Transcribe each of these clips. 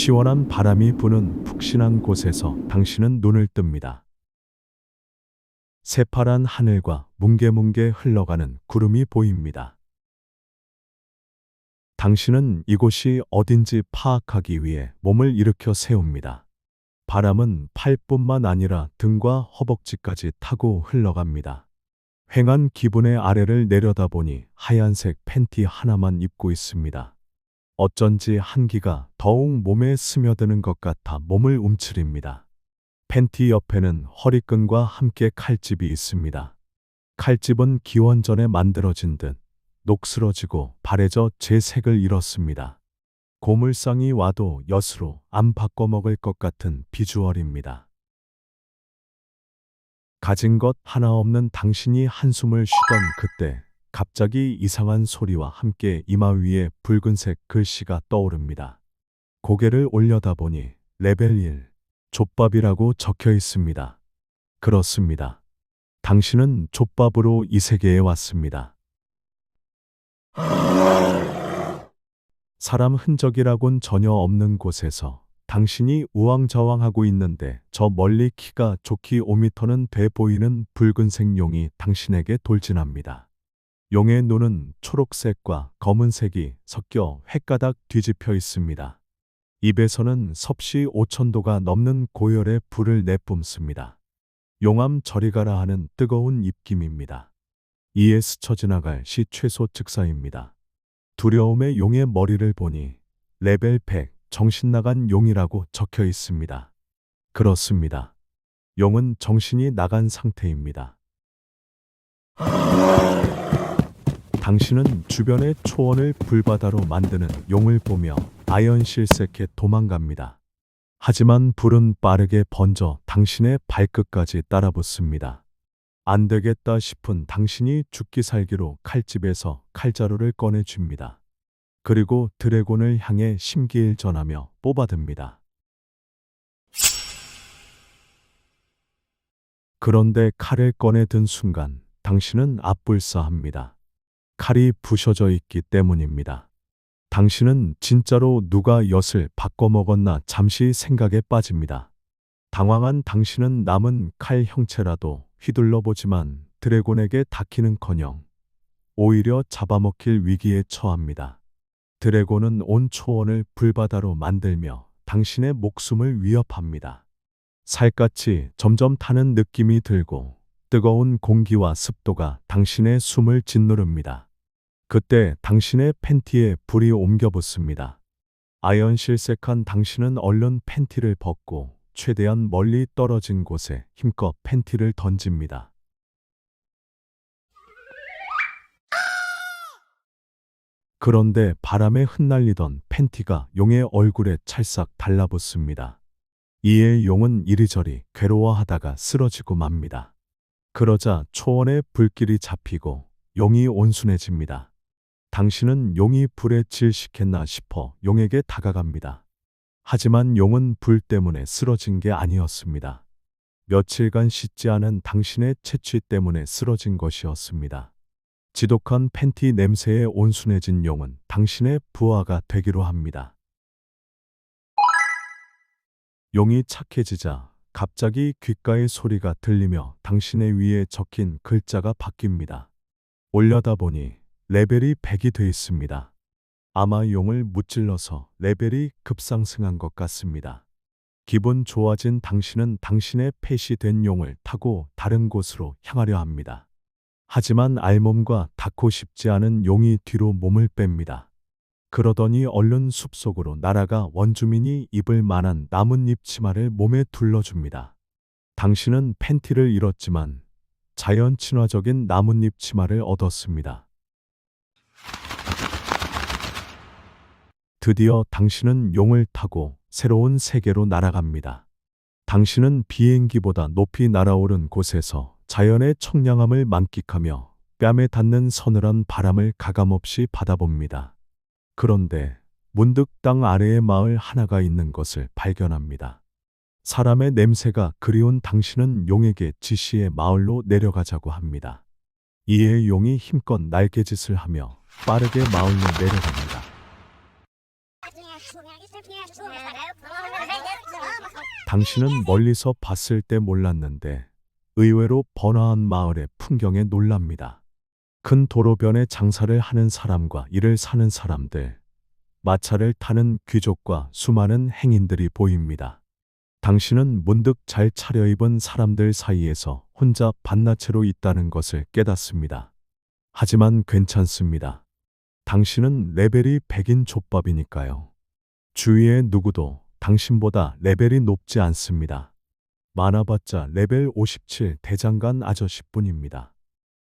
시원한 바람이 부는 푹신한 곳에서 당신은 눈을 뜹니다. 새파란 하늘과 뭉게뭉게 흘러가는 구름이 보입니다. 당신은 이곳이 어딘지 파악하기 위해 몸을 일으켜 세웁니다. 바람은 팔뿐만 아니라 등과 허벅지까지 타고 흘러갑니다. 휑한 기분의 아래를 내려다보니 하얀색 팬티 하나만 입고 있습니다. 어쩐지 한기가 더욱 몸에 스며드는 것 같아 몸을 움츠립니다. 팬티 옆에는 허리끈과 함께 칼집이 있습니다. 칼집은 기원전에 만들어진 듯 녹슬어지고 바래져 제 색을 잃었습니다. 고물상이 와도 엿으로 안 바꿔먹을 것 같은 비주얼입니다. 가진 것 하나 없는 당신이 한숨을 쉬던 그때 갑자기 이상한 소리와 함께 이마 위에 붉은색 글씨가 떠오릅니다. 고개를 올려다보니 레벨 1, 족밥이라고 적혀 있습니다. 그렇습니다. 당신은 족밥으로 이 세계에 왔습니다. 사람 흔적이라곤 전혀 없는 곳에서 당신이 우왕좌왕하고 있는데 저 멀리 키가 좋기 5m는 돼 보이는 붉은색 용이 당신에게 돌진합니다. 용의 눈은 초록색과 검은색이 섞여 횟가닥 뒤집혀 있습니다. 입에서는 섭씨 5000도가 넘는 고열의 불을 내뿜습니다. 용암 저리 가라 하는 뜨거운 입김입니다. 이에 스쳐 지나갈 시 최소 즉사입니다. 두려움의 용의 머리를 보니 레벨 100 정신나간 용이라고 적혀 있습니다. 그렇습니다. 용은 정신이 나간 상태입니다. 당신은 주변의 초원을 불바다로 만드는 용을 보며 아연실색해 도망갑니다. 하지만 불은 빠르게 번져 당신의 발끝까지 따라붙습니다. 안 되겠다 싶은 당신이 죽기 살기로 칼집에서 칼자루를 꺼내줍니다. 그리고 드래곤을 향해 심기일전하며 뽑아듭니다. 그런데 칼을 꺼내든 순간 당신은 앞불싸합니다. 칼이 부셔져 있기 때문입니다. 당신은 진짜로 누가 엿을 바꿔먹었나 잠시 생각에 빠집니다. 당황한 당신은 남은 칼 형체라도 휘둘러 보지만 드래곤에게 닿기는커녕 오히려 잡아먹힐 위기에 처합니다. 드래곤은 온 초원을 불바다로 만들며 당신의 목숨을 위협합니다. 살갗이 점점 타는 느낌이 들고 뜨거운 공기와 습도가 당신의 숨을 짓누릅니다. 그때 당신의 팬티에 불이 옮겨 붙습니다. 아연실색한 당신은 얼른 팬티를 벗고 최대한 멀리 떨어진 곳에 힘껏 팬티를 던집니다. 그런데 바람에 흩날리던 팬티가 용의 얼굴에 찰싹 달라붙습니다. 이에 용은 이리저리 괴로워하다가 쓰러지고 맙니다. 그러자 초원에 불길이 잡히고 용이 온순해집니다. 당신은 용이 불에 질식했나 싶어 용에게 다가갑니다. 하지만 용은 불 때문에 쓰러진 게 아니었습니다. 며칠간 씻지 않은 당신의 채취 때문에 쓰러진 것이었습니다. 지독한 팬티 냄새에 온순해진 용은 당신의 부하가 되기로 합니다. 용이 착해지자 갑자기 귓가에 소리가 들리며 당신의 위에 적힌 글자가 바뀝니다. 올려다보니 레벨이 100이 돼 있습니다. 아마 용을 무찔러서 레벨이 급상승한 것 같습니다. 기분 좋아진 당신은 당신의 펫이 된 용을 타고 다른 곳으로 향하려 합니다. 하지만 알몸과 닿고 싶지 않은 용이 뒤로 몸을 뺍니다. 그러더니 얼른 숲속으로 날아가 원주민이 입을 만한 나뭇잎 치마를 몸에 둘러줍니다. 당신은 팬티를 잃었지만 자연 친화적인 나뭇잎 치마를 얻었습니다. 드디어 당신은 용을 타고 새로운 세계로 날아갑니다. 당신은 비행기보다 높이 날아오른 곳에서 자연의 청량함을 만끽하며 뺨에 닿는 서늘한 바람을 가감없이 받아봅니다. 그런데 문득 땅 아래에 마을 하나가 있는 것을 발견합니다. 사람의 냄새가 그리운 당신은 용에게 지시해 마을로 내려가자고 합니다. 이에 용이 힘껏 날개짓을 하며 빠르게 마을로 내려갑니다. 당신은 멀리서 봤을 때 몰랐는데 의외로 번화한 마을의 풍경에 놀랍니다. 큰 도로변에 장사를 하는 사람과 일을 사는 사람들, 마차를 타는 귀족과 수많은 행인들이 보입니다. 당신은 문득 잘 차려입은 사람들 사이에서 혼자 반나체로 있다는 것을 깨닫습니다. 하지만 괜찮습니다. 당신은 레벨이 100인 족밥이니까요. 주위의 누구도 당신보다 레벨이 높지 않습니다. 많아봤자 레벨 57 대장간 아저씨뿐입니다.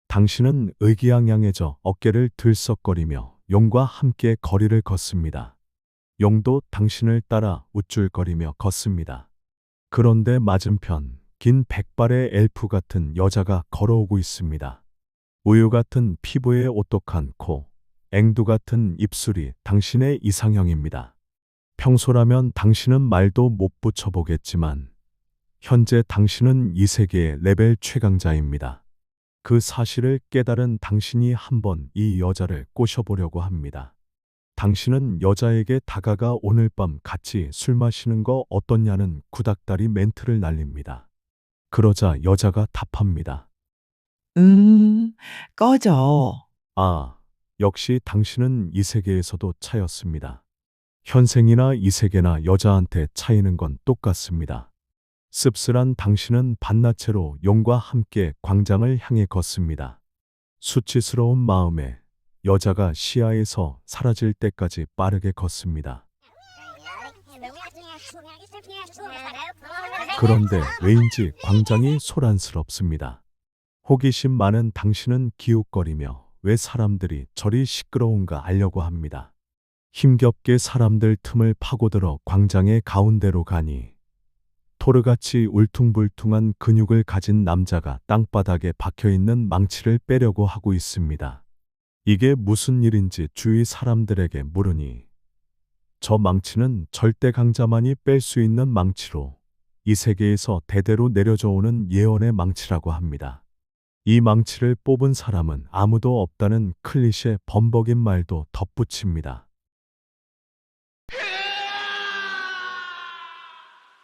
당신은 의기양양해져 어깨를 들썩거리며 용과 함께 거리를 걷습니다. 용도 당신을 따라 우쭐거리며 걷습니다. 그런데 맞은편 긴 백발의 엘프 같은 여자가 걸어오고 있습니다. 우유 같은 피부에 오똑한 코, 앵두 같은 입술이 당신의 이상형입니다. 평소라면 당신은 말도 못 붙여보겠지만 현재 당신은 이 세계의 레벨 최강자입니다. 그 사실을 깨달은 당신이 한번 이 여자를 꼬셔보려고 합니다. 당신은 여자에게 다가가 오늘 밤 같이 술 마시는 거 어떻냐는 구닥다리 멘트를 날립니다. 그러자 여자가 답합니다. 꺼져. 아, 역시 당신은 이 세계에서도 차였습니다. 현생이나 이 세계나 여자한테 차이는 건 똑같습니다. 씁쓸한 당신은 반나체로 용과 함께 광장을 향해 걷습니다. 수치스러운 마음에 여자가 시야에서 사라질 때까지 빠르게 걷습니다. 그런데 왜인지 광장이 소란스럽습니다. 호기심 많은 당신은 기웃거리며 왜 사람들이 저리 시끄러운가 알려고 합니다. 힘겹게 사람들 틈을 파고들어 광장의 가운데로 가니 토르같이 울퉁불퉁한 근육을 가진 남자가 땅바닥에 박혀있는 망치를 빼려고 하고 있습니다. 이게 무슨 일인지 주위 사람들에게 물으니 저 망치는 절대 강자만이 뺄 수 있는 망치로 이 세계에서 대대로 내려져 오는 예언의 망치라고 합니다. 이 망치를 뽑은 사람은 아무도 없다는 클리셰 범벅인 말도 덧붙입니다.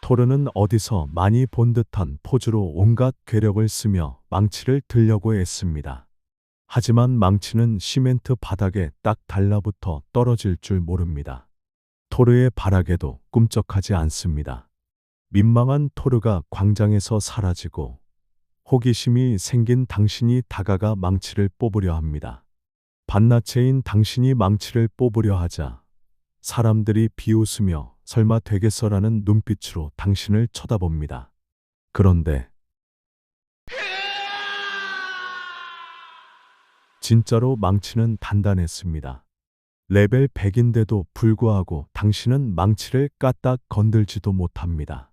토르는 어디서 많이 본 듯한 포즈로 온갖 괴력을 쓰며 망치를 들려고 했습니다. 하지만 망치는 시멘트 바닥에 딱 달라붙어 떨어질 줄 모릅니다. 토르의 발악에도 꿈쩍하지 않습니다. 민망한 토르가 광장에서 사라지고 호기심이 생긴 당신이 다가가 망치를 뽑으려 합니다. 반나체인 당신이 망치를 뽑으려 하자 사람들이 비웃으며 설마 되겠어라는 눈빛으로 당신을 쳐다봅니다. 그런데 진짜로 망치는 단단했습니다. 레벨 100인데도 불구하고 당신은 망치를 까딱 건들지도 못합니다.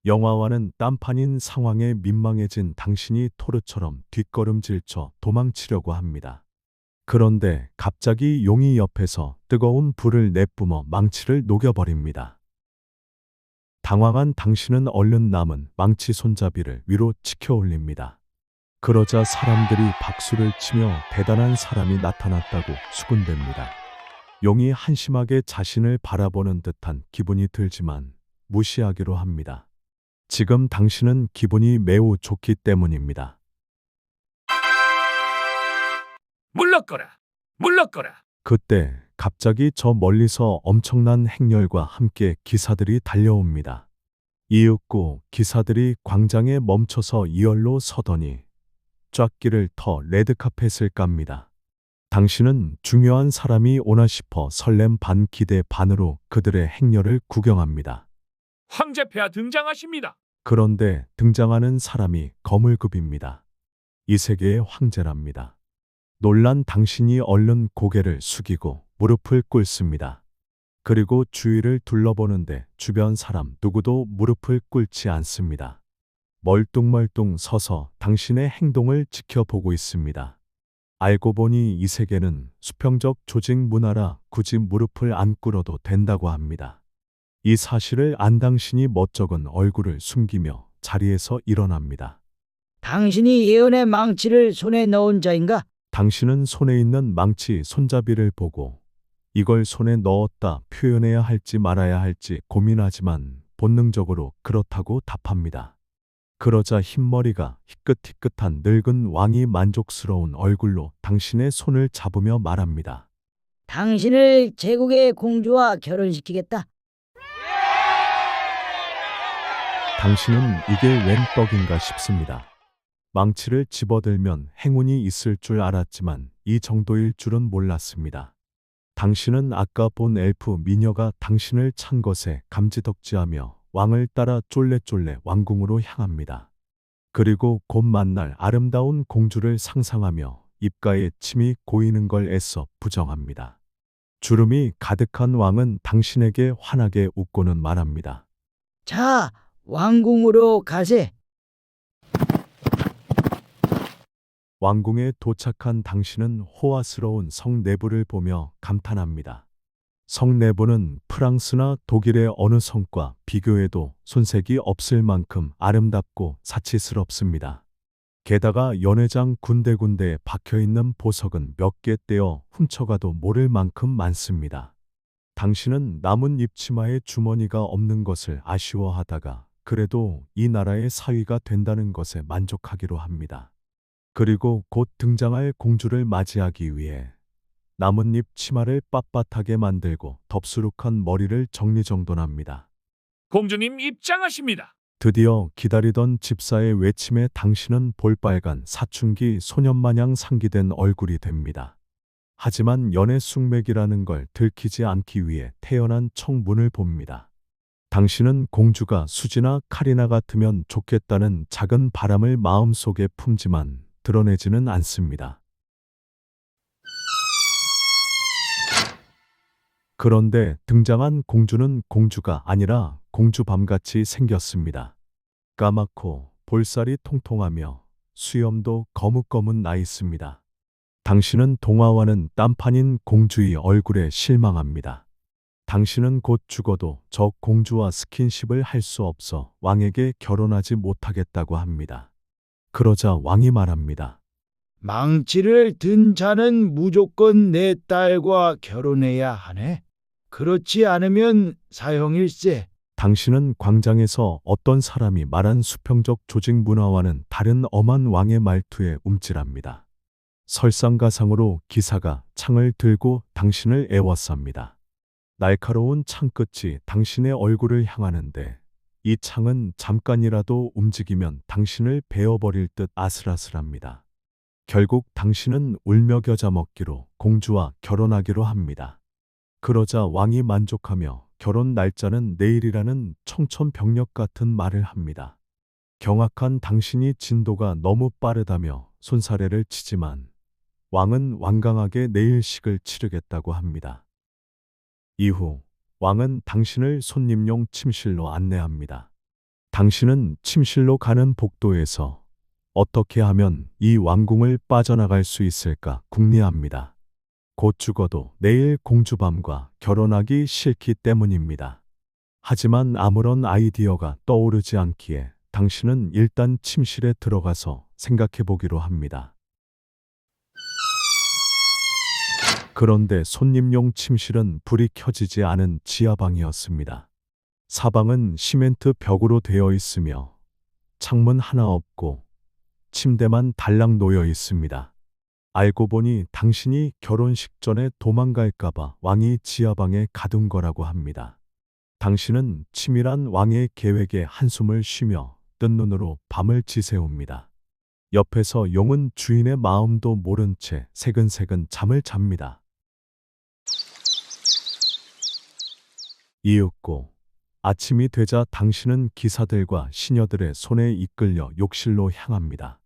영화와는 딴판인 상황에 민망해진 당신이 토르처럼 뒷걸음질쳐 도망치려고 합니다. 그런데 갑자기 용이 옆에서 뜨거운 불을 내뿜어 망치를 녹여버립니다. 당황한 당신은 얼른 남은 망치 손잡이를 위로 치켜 올립니다. 그러자 사람들이 박수를 치며 대단한 사람이 나타났다고 수군댑니다. 용이 한심하게 자신을 바라보는 듯한 기분이 들지만 무시하기로 합니다. 지금 당신은 기분이 매우 좋기 때문입니다. 물러거라! 물러거라! 그때 갑자기 저 멀리서 엄청난 행렬과 함께 기사들이 달려옵니다. 이윽고 기사들이 광장에 멈춰서 이열로 서더니 쫙길을 터 레드카펫을 깝니다. 당신은 중요한 사람이 오나 싶어 설렘 반 기대 반으로 그들의 행렬을 구경합니다. 황제 폐하 등장하십니다. 그런데 등장하는 사람이 거물급입니다. 이 세계의 황제랍니다. 놀란 당신이 얼른 고개를 숙이고 무릎을 꿇습니다. 그리고 주위를 둘러보는데 주변 사람 누구도 무릎을 꿇지 않습니다. 멀뚱멀뚱 서서 당신의 행동을 지켜보고 있습니다. 알고 보니 이 세계는 수평적 조직 문화라 굳이 무릎을 안 꿇어도 된다고 합니다. 이 사실을 안 당신이 멋쩍은 얼굴을 숨기며 자리에서 일어납니다. 당신이 예언의 망치를 손에 넣은 자인가? 당신은 손에 있는 망치 손잡이를 보고 이걸 손에 넣었다 표현해야 할지 말아야 할지 고민하지만 본능적으로 그렇다고 답합니다. 그러자 흰머리가 희끗희끗한 늙은 왕이 만족스러운 얼굴로 당신의 손을 잡으며 말합니다. 당신을 제국의 공주와 결혼시키겠다. 당신은 이게 웬 떡인가 싶습니다. 망치를 집어들면 행운이 있을 줄 알았지만 이 정도일 줄은 몰랐습니다. 당신은 아까 본 엘프 미녀가 당신을 찬 것에 감지덕지하며 왕을 따라 쫄래쫄래 왕궁으로 향합니다. 그리고 곧 만날 아름다운 공주를 상상하며 입가에 침이 고이는 걸 애써 부정합니다. 주름이 가득한 왕은 당신에게 환하게 웃고는 말합니다. 자, 왕궁으로 가세. 왕궁에 도착한 당신은 호화스러운 성 내부를 보며 감탄합니다. 성 내부는 프랑스나 독일의 어느 성과 비교해도 손색이 없을 만큼 아름답고 사치스럽습니다. 게다가 연회장 군데군데 박혀있는 보석은 몇 개 떼어 훔쳐가도 모를 만큼 많습니다. 당신은 나뭇잎 치마에 주머니가 없는 것을 아쉬워하다가 그래도 이 나라의 사위가 된다는 것에 만족하기로 합니다. 그리고 곧 등장할 공주를 맞이하기 위해 나뭇잎 치마를 빳빳하게 만들고 덥수룩한 머리를 정리정돈합니다. 공주님 입장하십니다. 드디어 기다리던 집사의 외침에 당신은 볼빨간 사춘기 소년마냥 상기된 얼굴이 됩니다. 하지만 연애 숙맥이라는 걸 들키지 않기 위해 태연한 청문을 봅니다. 당신은 공주가 수지나 카리나 같으면 좋겠다는 작은 바람을 마음속에 품지만 드러내지는 않습니다. 그런데 등장한 공주는 공주가 아니라 공주밤같이 생겼습니다. 까맣고 볼살이 통통하며 수염도 거뭇거뭇 나 있습니다. 당신은 동화와는 딴판인 공주의 얼굴에 실망합니다. 당신은 곧 죽어도 저 공주와 스킨십을 할 수 없어 왕에게 결혼하지 못하겠다고 합니다. 그러자 왕이 말합니다. 망치를 든 자는 무조건 내 딸과 결혼해야 하네. 그렇지 않으면 사형일세. 당신은 광장에서 어떤 사람이 말한 수평적 조직 문화와는 다른 엄한 왕의 말투에 움찔합니다. 설상가상으로 기사가 창을 들고 당신을 애워쌉니다. 날카로운 창끝이 당신의 얼굴을 향하는데 이 창은 잠깐이라도 움직이면 당신을 베어버릴 듯 아슬아슬합니다. 결국 당신은 울며 겨자 먹기로 공주와 결혼하기로 합니다. 그러자 왕이 만족하며 결혼 날짜는 내일이라는 청천벽력 같은 말을 합니다. 경악한 당신이 진도가 너무 빠르다며 손사래를 치지만 왕은 완강하게 내일식을 치르겠다고 합니다. 이후 왕은 당신을 손님용 침실로 안내합니다. 당신은 침실로 가는 복도에서 어떻게 하면 이 왕궁을 빠져나갈 수 있을까 궁리합니다. 곧 죽어도 내일 공주밤과 결혼하기 싫기 때문입니다. 하지만 아무런 아이디어가 떠오르지 않기에 당신은 일단 침실에 들어가서 생각해 보기로 합니다. 그런데 손님용 침실은 불이 켜지지 않은 지하방이었습니다. 사방은 시멘트 벽으로 되어 있으며 창문 하나 없고 침대만 달랑 놓여 있습니다. 알고 보니 당신이 결혼식 전에 도망갈까봐 왕이 지하방에 가둔 거라고 합니다. 당신은 치밀한 왕의 계획에 한숨을 쉬며 뜬 눈으로 밤을 지새웁니다. 옆에서 용은 주인의 마음도 모른 채 새근새근 잠을 잡니다. 이윽고 아침이 되자 당신은 기사들과 시녀들의 손에 이끌려 욕실로 향합니다.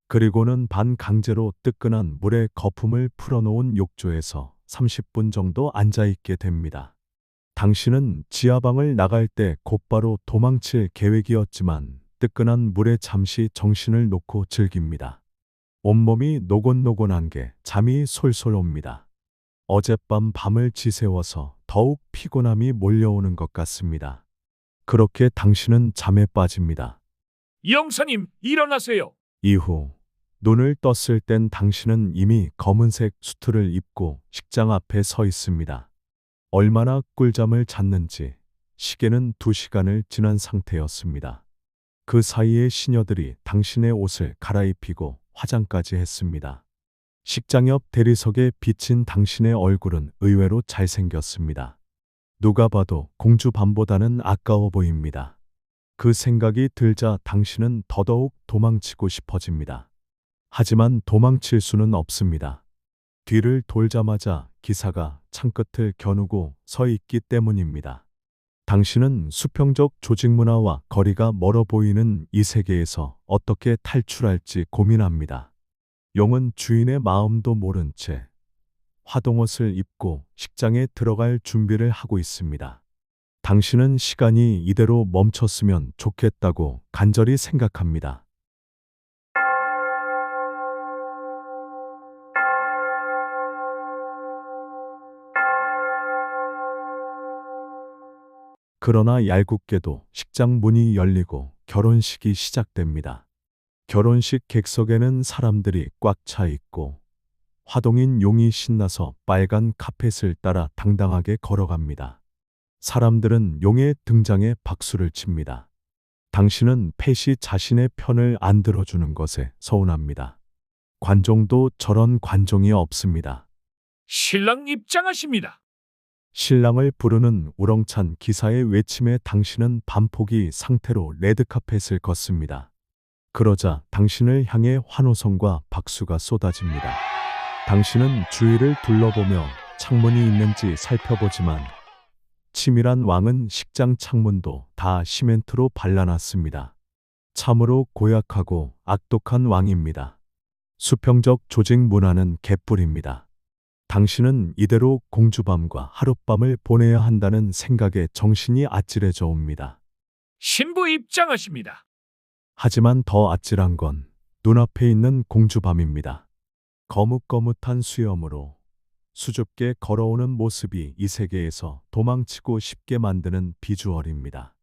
그리고는 반강제로 뜨끈한 물에 거품을 풀어놓은 욕조에서 30분 정도 앉아있게 됩니다. 당신은 지하방을 나갈 때 곧바로 도망칠 계획이었지만 뜨끈한 물에 잠시 정신을 놓고 즐깁니다. 온몸이 노곤노곤한 게 잠이 솔솔 옵니다. 어젯밤 밤을 지새워서 더욱 피곤함이 몰려오는 것 같습니다. 그렇게 당신은 잠에 빠집니다. 영사님 일어나세요. 이후 눈을 떴을 땐 당신은 이미 검은색 수트를 입고 식장 앞에 서 있습니다. 얼마나 꿀잠을 잤는지 시계는 2시간을 지난 상태였습니다. 그 사이에 시녀들이 당신의 옷을 갈아입히고 화장까지 했습니다. 식장 옆 대리석에 비친 당신의 얼굴은 의외로 잘생겼습니다. 누가 봐도 공주밤보다는 아까워 보입니다. 그 생각이 들자 당신은 더더욱 도망치고 싶어집니다. 하지만 도망칠 수는 없습니다. 뒤를 돌자마자 기사가 창끝을 겨누고 서 있기 때문입니다. 당신은 수평적 조직 문화와 거리가 멀어 보이는 이 세계에서 어떻게 탈출할지 고민합니다. 용은 주인의 마음도 모른 채 화동옷을 입고 식장에 들어갈 준비를 하고 있습니다. 당신은 시간이 이대로 멈췄으면 좋겠다고 간절히 생각합니다. 그러나 얄궂게도 식장 문이 열리고 결혼식이 시작됩니다. 결혼식 객석에는 사람들이 꽉 차 있고 화동인 용이 신나서 빨간 카펫을 따라 당당하게 걸어갑니다. 사람들은 용의 등장에 박수를 칩니다. 당신은 펫이 자신의 편을 안 들어주는 것에 서운합니다. 관종도 저런 관종이 없습니다. 신랑 입장하십니다. 신랑을 부르는 우렁찬 기사의 외침에 당신은 반포기 상태로 레드카펫을 걷습니다. 그러자 당신을 향해 환호성과 박수가 쏟아집니다. 당신은 주위를 둘러보며 창문이 있는지 살펴보지만 치밀한 왕은 식장 창문도 다 시멘트로 발라놨습니다. 참으로 고약하고 악독한 왕입니다. 수평적 조직 문화는 개뿔입니다. 당신은 이대로 공주밤과 하룻밤을 보내야 한다는 생각에 정신이 아찔해져 옵니다. 신부 입장하십니다. 하지만 더 아찔한 건 눈앞에 있는 공주밤입니다. 거뭇거뭇한 수염으로 수줍게 걸어오는 모습이 이 세계에서 도망치고 싶게 만드는 비주얼입니다.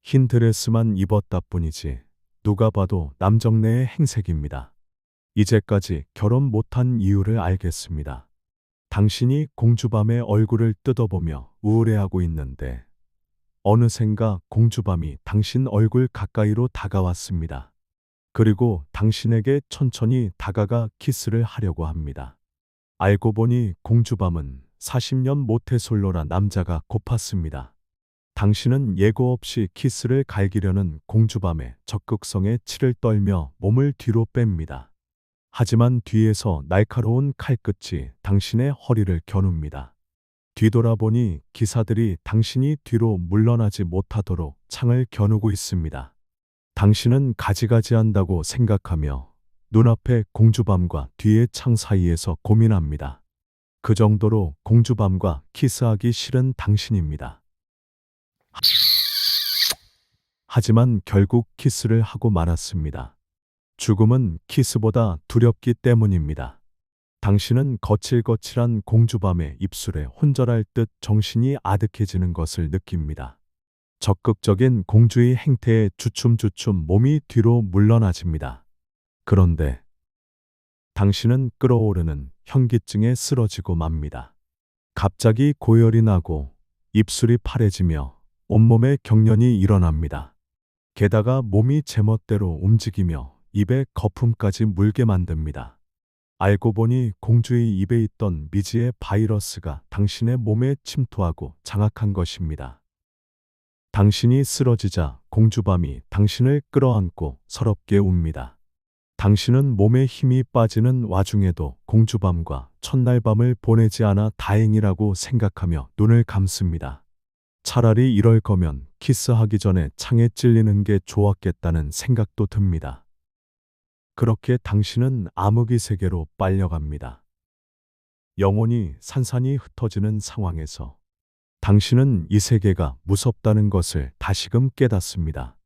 흰 드레스만 입었다 뿐이지 누가 봐도 남정네의 행색입니다. 이제까지 결혼 못한 이유를 알겠습니다. 당신이 공주밤의 얼굴을 뜯어보며 우울해하고 있는데 어느샌가 공주밤이 당신 얼굴 가까이로 다가왔습니다. 그리고 당신에게 천천히 다가가 키스를 하려고 합니다. 알고 보니 공주밤은 40년 모태솔로라 남자가 고팠습니다. 당신은 예고 없이 키스를 갈기려는 공주밤의 적극성에 치를 떨며 몸을 뒤로 뺍니다. 하지만 뒤에서 날카로운 칼끝이 당신의 허리를 겨눕니다. 뒤돌아보니 기사들이 당신이 뒤로 물러나지 못하도록 창을 겨누고 있습니다. 당신은 가지가지한다고 생각하며 눈앞에 공주밤과 뒤의 창 사이에서 고민합니다. 그 정도로 공주밤과 키스하기 싫은 당신입니다. 하지만 결국 키스를 하고 말았습니다. 죽음은 키스보다 두렵기 때문입니다. 당신은 거칠거칠한 공주밤의 입술에 혼절할 듯 정신이 아득해지는 것을 느낍니다. 적극적인 공주의 행태에 주춤주춤 몸이 뒤로 물러나집니다. 그런데 당신은 끓어오르는 현기증에 쓰러지고 맙니다. 갑자기 고열이 나고 입술이 파래지며 온몸에 경련이 일어납니다. 게다가 몸이 제멋대로 움직이며 입에 거품까지 물게 만듭니다. 알고 보니 공주의 입에 있던 미지의 바이러스가 당신의 몸에 침투하고 장악한 것입니다. 당신이 쓰러지자 공주밤이 당신을 끌어안고 서럽게 웁니다. 당신은 몸에 힘이 빠지는 와중에도 공주밤과 첫날 밤을 보내지 않아 다행이라고 생각하며 눈을 감습니다. 차라리 이럴 거면 키스하기 전에 창에 찔리는 게 좋았겠다는 생각도 듭니다. 그렇게 당신은 암흑의 세계로 빨려갑니다. 영혼이 산산이 흩어지는 상황에서 당신은 이 세계가 무섭다는 것을 다시금 깨닫습니다.